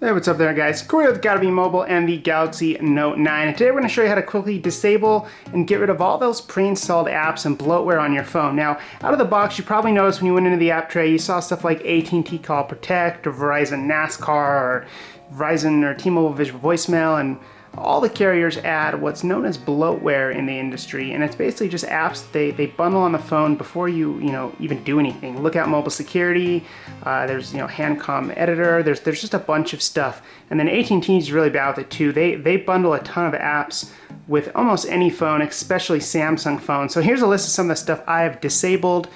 Hey, what's up there guys? Corey with GottaBeMobile and the Galaxy Note 9. And today we're going to show you how to quickly disable and get rid of all those pre-installed apps and bloatware on your phone. Now, out of the box, you probably noticed when you went into the app tray, you saw stuff like AT&T Call Protect or Verizon NASCAR or Verizon or T-Mobile Visual Voicemail, and all the carriers add what's known as bloatware in the industry, and it's basically just apps they bundle on the phone before you even do anything. Lookout Mobile Security, there's Handcom Editor, there's just a bunch of stuff. And then AT&T is really bad with it too. They bundle a ton of apps with almost any phone, especially Samsung phones. So here's a list of some of the stuff I have disabled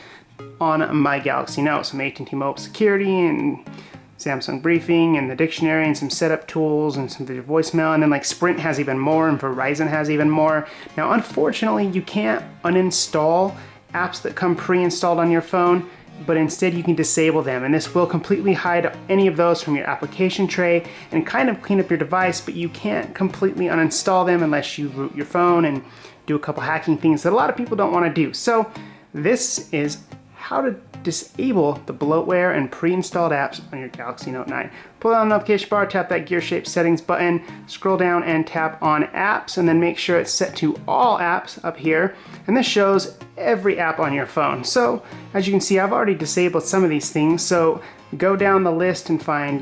on my Galaxy Note. Some AT&T Mobile Security and Samsung Briefing and the dictionary and some setup tools and some video voicemail, and then like Sprint has even more and Verizon has even more. Now unfortunately you can't uninstall apps that come pre-installed on your phone, but instead you can disable them, and this will completely hide any of those from your application tray and kind of clean up your device, but you can't completely uninstall them unless you root your phone and do a couple hacking things that a lot of people don't want to do. So this is how to disable the bloatware and pre-installed apps on your Galaxy Note 9. Pull down the notification bar, tap that gear-shaped settings button, scroll down and tap on apps, and then make sure it's set to all apps up here. And this shows every app on your phone. So as you can see, I've already disabled some of these things. So go down the list and find,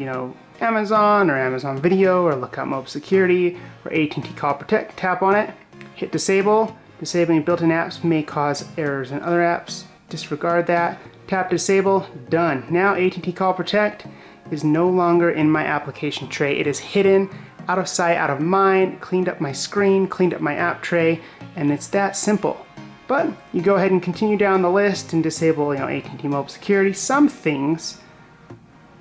Amazon or Amazon Video or Lookout Mobile Security or AT&T Call Protect. Tap on it, hit disable. Disabling built-in apps may cause errors in other apps. Disregard that. Tap disable, done. Now AT&T Call Protect is no longer in my application tray. It is hidden, out of sight, out of mind, cleaned up my screen, cleaned up my app tray, and it's that simple. But you go ahead and continue down the list and disable AT&T Mobile Security. Some things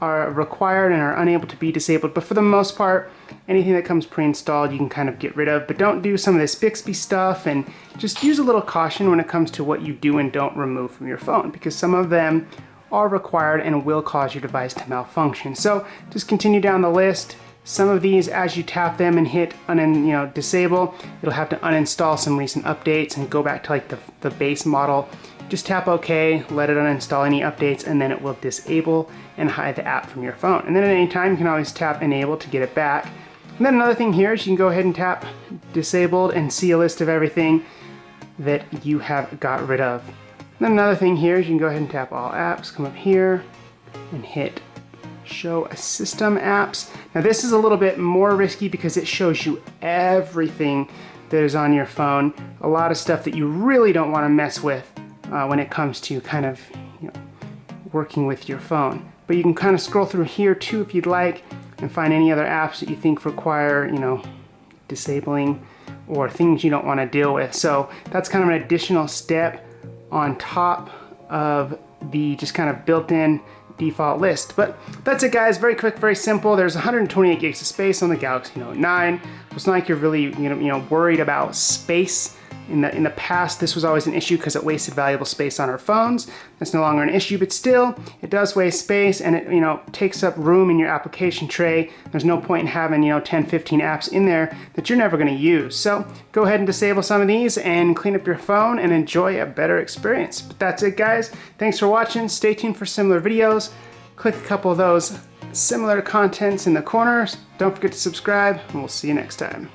are required and are unable to be disabled, but for the most part, anything that comes pre-installed you can kind of get rid of, but don't do some of this Bixby stuff, and just use a little caution when it comes to what you do and don't remove from your phone, because some of them are required and will cause your device to malfunction. So just continue down the list. Some of these, as you tap them and hit disable, it'll have to uninstall some recent updates and go back to like the base model. Just tap OK, let it uninstall any updates, and then it will disable and hide the app from your phone. And then at any time you can always tap enable to get it back. And then another thing here is you can go ahead and tap disabled and see a list of everything that you have got rid of. And then another thing here is you can go ahead and tap all apps, come up here and hit show system apps. Now this is a little bit more risky because it shows you everything that is on your phone. A lot of stuff that you really don't want to mess with when it comes to kind of working with your phone. But you can kind of scroll through here too if you'd like and find any other apps that you think require disabling or things you don't want to deal with. So that's kind of an additional step on top of the just kind of built-in default list. But that's it guys, very quick, very simple. There's 128 gigs of space on the Galaxy Note 9. It's not like you're really worried about space. In the past, this was always an issue because it wasted valuable space on our phones. That's no longer an issue, but still, it does waste space, and it takes up room in your application tray. There's no point in having 10, 15 apps in there that you're never going to use. So go ahead and disable some of these and clean up your phone and enjoy a better experience. But that's it, guys. Thanks for watching. Stay tuned for similar videos. Click a couple of those similar contents in the corners. Don't forget to subscribe, and we'll see you next time.